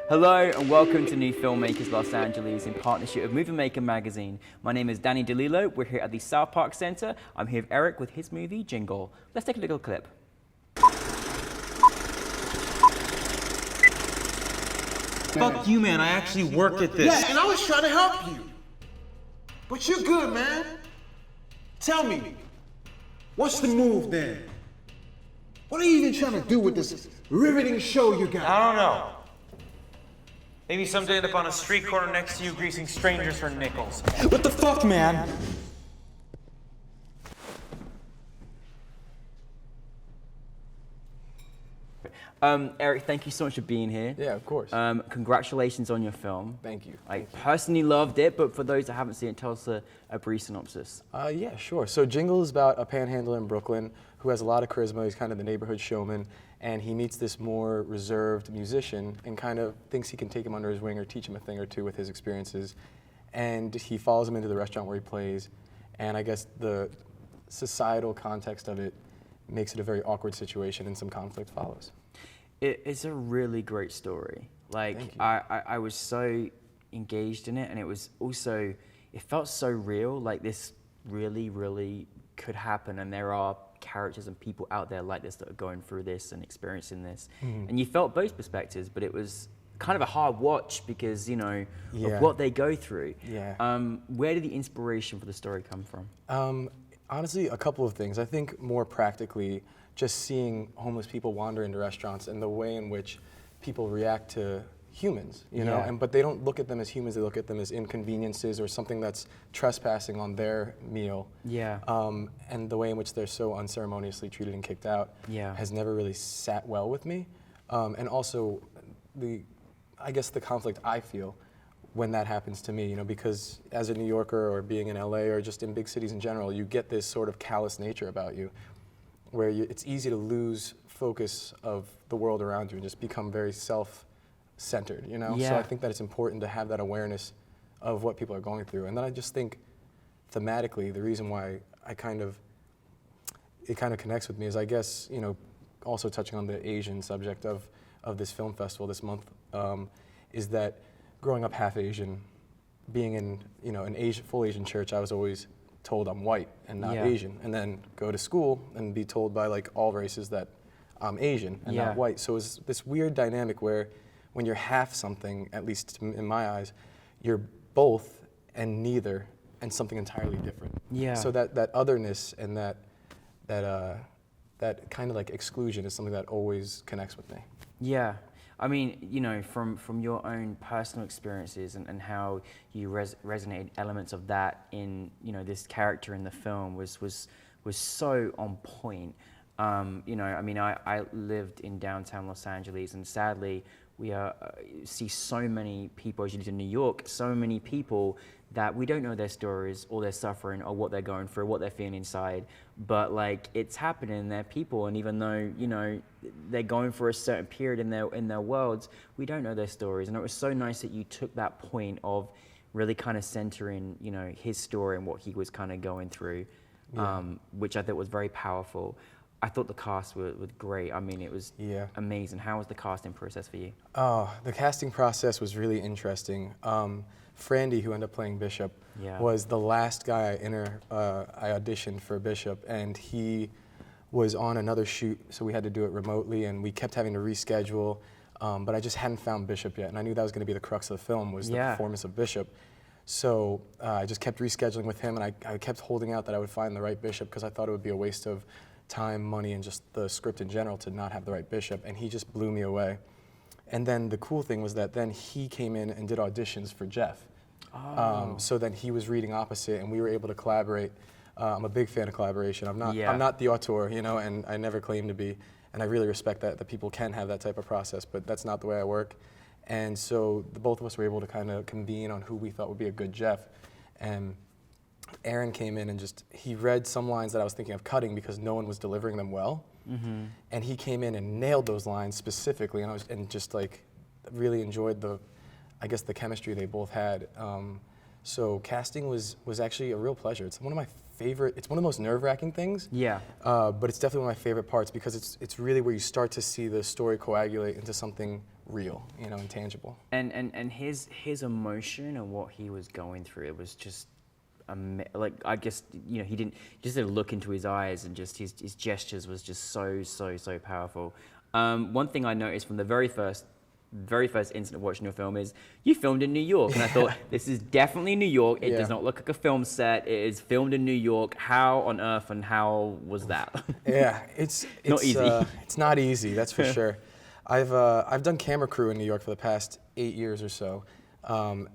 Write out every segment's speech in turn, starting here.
Hello and welcome to New Filmmakers Los Angeles in partnership with Movie Maker magazine. My name is Danny DeLillo. We're here at the South Park Center. I'm here with Eric with his movie Jingle. Let's take a little clip. Fuck you, man. I actually worked at this. Yeah, and I was trying to help you. But you're good, man. Tell me, what's the move then? What are you even trying to do with this riveting show you got? I don't know. Maybe someday end up on a street corner next to you greasing strangers for nickels. What the fuck, man? Eric, thank you so much for being here. Yeah, of course. Congratulations on your film. Thank you. I personally loved it, but for those that haven't seen it, tell us a brief synopsis. Yeah, sure. So Jingle is about a panhandler in Brooklyn who has a lot of charisma. He's kind of the neighborhood showman, and he meets this more reserved musician and kind of thinks he can take him under his wing or teach him a thing or two with his experiences. And he follows him into the restaurant where he plays, and I guess the societal context of it makes it a very awkward situation, and some conflict follows. It's a really great story. Like, I was so engaged in it, and it was also, it felt so real, like this really, really could happen, and there are characters and people out there like this that are going through this and experiencing this. And you felt both perspectives, but it was kind of a hard watch because, you know, of what they go through. Where did the inspiration for the story come from? Honestly, a couple of things. I think more practically, just seeing homeless people wander into restaurants and the way in which people react to humans, you know, but they don't look at them as humans, they look at them as inconveniences or something that's trespassing on their meal. And the way in which they're so unceremoniously treated and kicked out has never really sat well with me. And also, I guess the conflict I feel when that happens to me, you know, because as a New Yorker or being in LA or just in big cities in general, you get this sort of callous nature about you where it's easy to lose focus of the world around you and just become very self-centered, you know? So I think that it's important to have that awareness of what people are going through. And then I just think thematically, the reason why it kind of connects with me is, I guess, you know, also touching on the Asian subject of this film festival this month, is that growing up half Asian, being in, you know, an full Asian church, I was always told I'm white and not Asian, and then go to school and be told by like all races that I'm Asian and not white. So it's this weird dynamic where when you're half something, at least in my eyes, you're both and neither and something entirely different. So that otherness and that kind of like exclusion is something that always connects with me. I mean, you know, from your own personal experiences and how you resonated elements of that in, you know, this character in the film was so on point. You know, I mean, I lived in downtown Los Angeles, and sadly, we see so many people, as you live in New York, so many people that we don't know their stories or their suffering or what they're going through, what they're feeling inside, but like it's happening, they're people, and even though, you know, they're going for a certain period in their worlds, we don't know their stories. And it was so nice that you took that point of really kind of centering, you know, his story and what he was kind of going through, which I thought was very powerful. I thought the cast was great. I mean, it was amazing. How was the casting process for you? Oh, the casting process was really interesting. Frandy, who ended up playing Bishop, was the last guy I auditioned for Bishop, and he was on another shoot, so we had to do it remotely, and we kept having to reschedule, but I just hadn't found Bishop yet, and I knew that was going to be the crux of the film, was the performance of Bishop. So I just kept rescheduling with him, and I kept holding out that I would find the right Bishop, because I thought it would be a waste of time, money, and just the script in general to not have the right Bishop, and he just blew me away. And then the cool thing was that then he came in and did auditions for Jeff. So then he was reading opposite, and we were able to collaborate. I'm a big fan of collaboration. I'm not the auteur, you know, and I never claim to be. And I really respect that people can have that type of process, but that's not the way I work. And so the both of us were able to kind of convene on who we thought would be a good Jeff. And Aaron came in and he read some lines that I was thinking of cutting because no one was delivering them well. And he came in and nailed those lines specifically, and just like really enjoyed the chemistry they both had. So casting was actually a real pleasure. It's one of my favorite. It's one of the most nerve-wracking things. Yeah. But it's definitely one of my favorite parts because it's really where you start to see the story coagulate into something real, you know, and tangible. And his emotion and what he was going through, it was just like, I guess, you know, he just a look into his eyes, and just his gestures was just so powerful. One thing I noticed from the very first instant of watching your film is you filmed in New York, and I thought, this is definitely New York. It does not look like a film set. It is filmed in New York. How on earth and how was that? Yeah, it's not easy. It's not easy, that's for sure. I've done camera crew in New York for the past 8 years or so,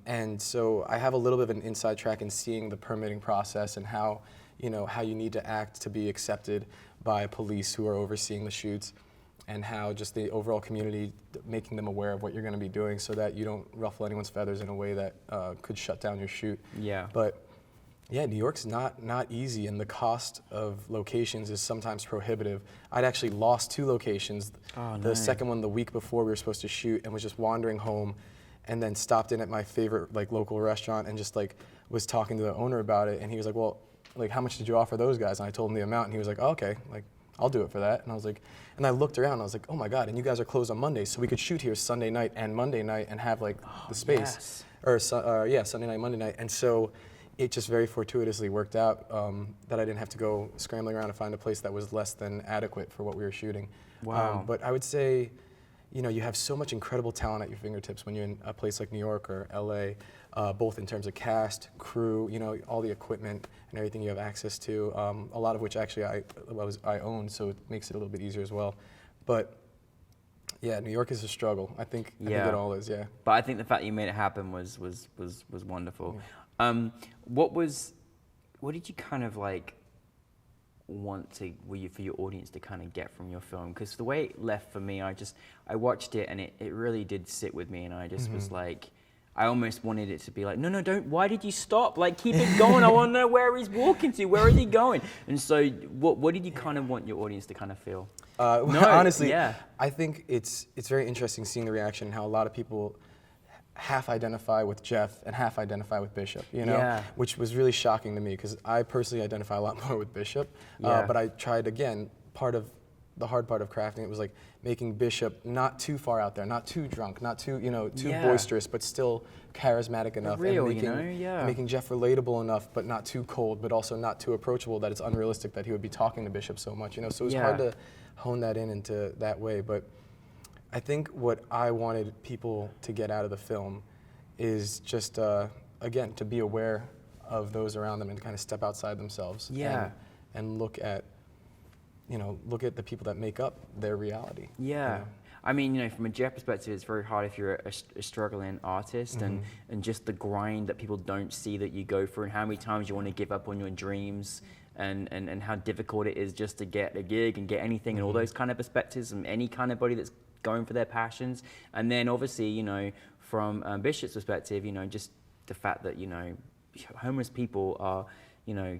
and so I have a little bit of an inside track in seeing the permitting process and how you need to act to be accepted by police who are overseeing the shoots, and how just the overall community, making them aware of what you're going to be doing so that you don't ruffle anyone's feathers in a way that could shut down your shoot. Yeah. But yeah, New York's not easy, and the cost of locations is sometimes prohibitive. I'd actually lost 2 locations. Oh, the second one the week before we were supposed to shoot, and was just wandering home, and then stopped in at my favorite local restaurant and just was talking to the owner about it, and he was like, well, how much did you offer those guys? And I told him the amount, and he was like, oh, okay, I'll do it for that. And I was like, and I looked around and I was like, oh my God, and you guys are closed on Mondays, so we could shoot here Sunday night and Monday night and have the space. Yes. Or Sunday night, Monday night. And so it just very fortuitously worked out that I didn't have to go scrambling around to find a place that was less than adequate for what we were shooting. Wow. But I would say, you have so much incredible talent at your fingertips when you're in a place like New York or LA, both in terms of cast, crew, all the equipment and everything you have access to, a lot of which actually I own, so it makes it a little bit easier as well. But yeah, New York is a struggle. I think it all is, yeah. But I think the fact that you made it happen was wonderful. Yeah. What did you kind of want for your audience to kind of get from your film? Because the way it left for me, I watched it and it really did sit with me, and I just was like, I almost wanted it to be like, no, don't, why did you stop? Keep it going. I want to know where he's walking to. Where is he going? And so what did you kind of want your audience to kind of feel? Honestly, I think it's very interesting seeing the reaction and how a lot of people half identify with Jeff and half identify with Bishop, which was really shocking to me because I personally identify a lot more with Bishop. But I tried, again, the hard part of crafting it was making Bishop not too far out there, not too drunk, not too boisterous, but still charismatic enough, real, and making Jeff relatable enough, but not too cold, but also not too approachable that it's unrealistic that he would be talking to Bishop so much. So it was hard to hone that into that way. But I think what I wanted people to get out of the film is just, again, to be aware of those around them and to kind of step outside themselves and look at the people that make up their reality. Yeah. I mean, from a Jeff perspective, it's very hard if you're a struggling artist, and just the grind that people don't see that you go through, and how many times you want to give up on your dreams, and how difficult it is just to get a gig and get anything, and all those kind of perspectives, and any kind of body that's going for their passions. And then obviously, from Bishop's perspective, just the fact that, homeless people are,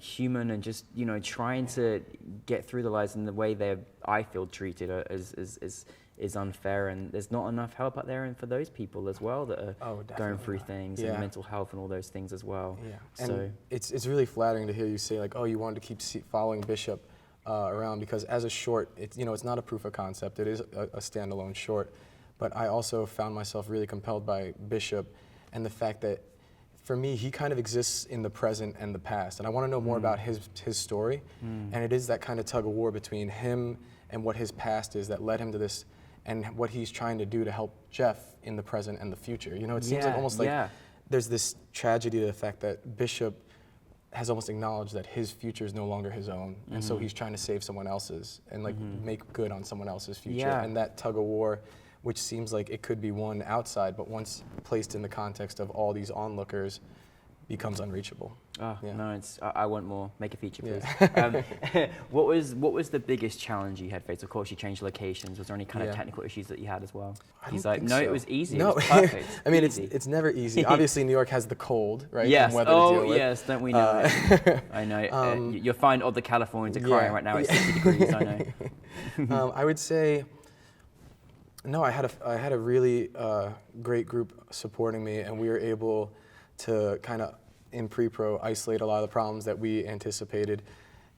human, and just, trying to get through their lives in the way I feel treated is unfair, and there's not enough help out there, and for those people as well that are going through things, and mental health and all those things as well. Yeah. So it's really flattering to hear you say oh, you wanted to keep following Bishop around, because as a short, it's not a proof of concept. It is a standalone short, but I also found myself really compelled by Bishop and the fact that, for me, he kind of exists in the present and the past, and I want to know more about his story, and it is that kind of tug of war between him and what his past is that led him to this, and what he's trying to do to help Jeff in the present and the future. It seems almost like there's this tragedy to the fact that Bishop has almost acknowledged that his future is no longer his own, and so he's trying to save someone else's and make good on someone else's future. And that tug of war, which seems like it could be won outside, but once placed in the context of all these onlookers, becomes unreachable. Oh, no, I want more. Make a feature, please. What was the biggest challenge you had faced? Of course, you changed locations. Was there any kind of technical issues that you had as well? He's like, no, it was easy. No, it was perfect. I mean, it's never easy. Obviously, New York has the cold, right? Yes. And weather to deal with. Yes. Don't we know it? I know. You'll find all the Californians are crying right now. It's 60 degrees. I know. I would say, no. I had a really great group supporting me, and we were able to kind of in pre-pro isolate a lot of the problems that we anticipated.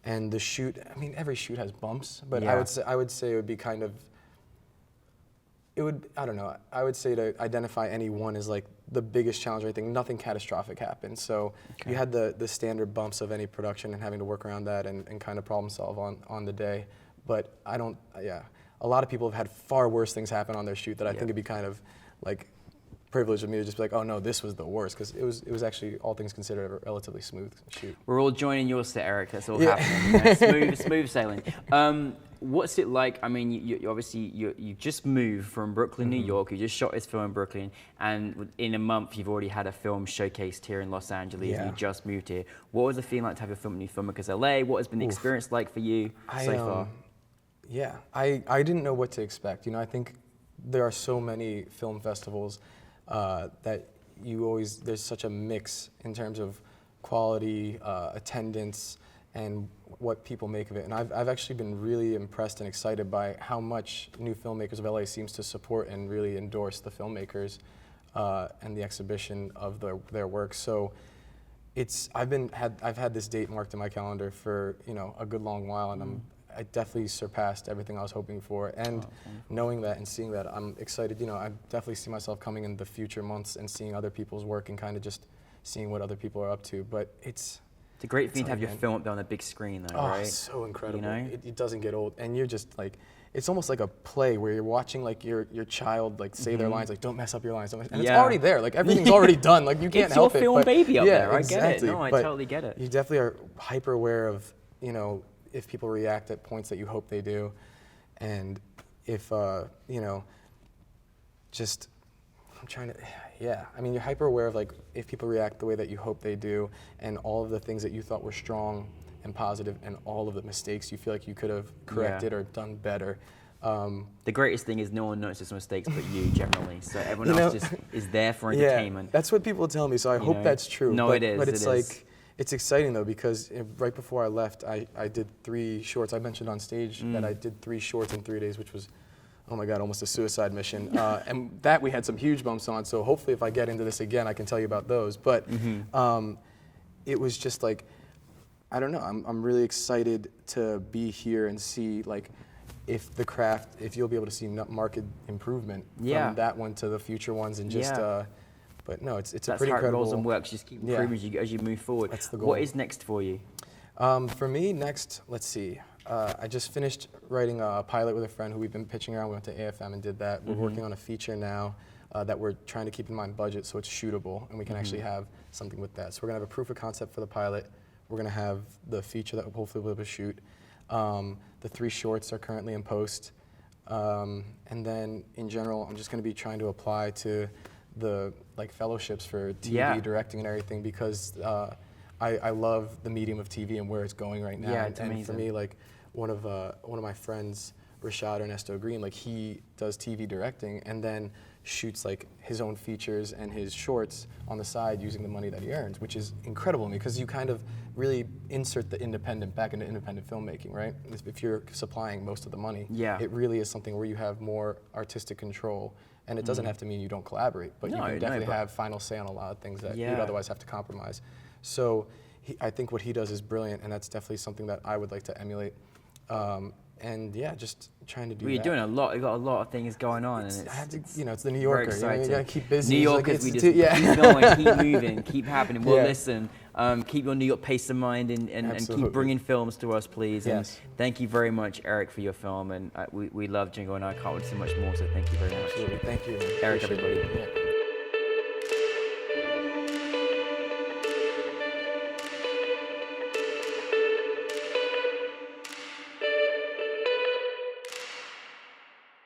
And the shoot, I mean, every shoot has bumps, but Yeah. I would say it would be kind of, I don't know, I would say to identify any one is like the biggest challenge. I think nothing catastrophic happened. So you had the standard bumps of any production and having to work around that and kind of problem solve on the day. But a lot of people have had far worse things happen on their shoot that I think it'd be kind of like privilege of me to just be like, oh no, this was the worst, because it was actually, all things considered, a relatively smooth shoot. We're all joining yours to Eric. That's all happening. You know, smooth sailing. What's it like? I mean, you obviously you just moved from Brooklyn, New York. You just shot this film in Brooklyn, and in a month you've already had a film showcased here in Los Angeles. And you just moved here. What was the feeling like to have your film at NewFilmmakers LA? What has been the experience like for you so far? Yeah, I didn't know what to expect. You know, I think there are so many film festivals that there's such a mix in terms of quality, attendance, and what people make of it. And I've actually been really impressed and excited by how much NewFilmmakers of LA seems to support and really endorse the filmmakers and the exhibition of their work. So I've had this date marked in my calendar for, you know, a good long while, and I definitely surpassed everything I was hoping for. And knowing that and seeing that, I'm excited. You know, I definitely see myself coming in the future months and seeing other people's work and kind of just seeing what other people are up to. But it's a great thing to have your film up there on the big screen, though, right? Oh, it's so incredible. You know? It doesn't get old. And you're just like, it's almost like a play where you're watching like your child like say their lines, like don't mess up your lines. And it's already there. Like everything's already done. Like you can't help it. It's your film baby up there. Exactly. I get it. No, I totally get it. You definitely are hyper aware of, you know, if people react at points that you hope they do, and if you know, just I mean, you're hyper aware of like if people react the way that you hope they do, and all of the things that you thought were strong and positive, and all of the mistakes you feel like you could have corrected or done better. The greatest thing is no one notices mistakes but you, generally. So everyone else just is there for entertainment. Yeah, that's what people tell me. So I hope that's true. No, it is. But it's like, it's exciting though, because right before I left, I did 3 shorts. I mentioned on stage that I did 3 shorts in 3 days, which was, oh my God, almost a suicide mission. And that we had some huge bumps on. So hopefully if I get into this again, I can tell you about those. But it was just like, I don't know, I'm really excited to be here and see like, if you'll be able to see market improvement from that one to the future ones, and just, but no, it's a pretty incredible. That's how it rolls and works. Just keep improving as you move forward. That's the goal. What is next for you? For me, next, let's see. I just finished writing a pilot with a friend who we've been pitching around. We went to AFM and did that. We're working on a feature now that we're trying to keep in mind budget so it's shootable, and we can actually have something with that. So we're gonna have a proof of concept for the pilot. We're gonna have the feature that hopefully we'll be able to shoot. The 3 shorts are currently in post. And then in general, I'm just gonna be trying to apply to the like fellowships for TV directing and everything, because I love the medium of TV and where it's going right now. Yeah, it's amazing. And for me, like one of my friends, Rashad, Ernesto Green, like he does TV directing and then shoots like his own features and his shorts on the side using the money that he earns, which is incredible to me, because you kind of really insert the independent back into independent filmmaking, right? If you're supplying most of the money, it really is something where you have more artistic control, and it doesn't have to mean you don't collaborate, but you can definitely have final say on a lot of things that you'd otherwise have to compromise. So I think what he does is brilliant, and that's definitely something that I would like to emulate. And yeah, just trying to do that. You're doing a lot. You've got a lot of things going on, and I have to, you know, it's the New Yorker. You know, you gotta keep busy. New Yorkers, we just keep going, keep moving, keep happening. We'll listen. Keep your New York pace of mind, and keep bringing films to us, please. And thank you very much, Eric, for your film. And we love Jingo, and I can't wait to see much more. So thank you very much. Absolutely. Thank you. Eric, Appreciate everybody. it.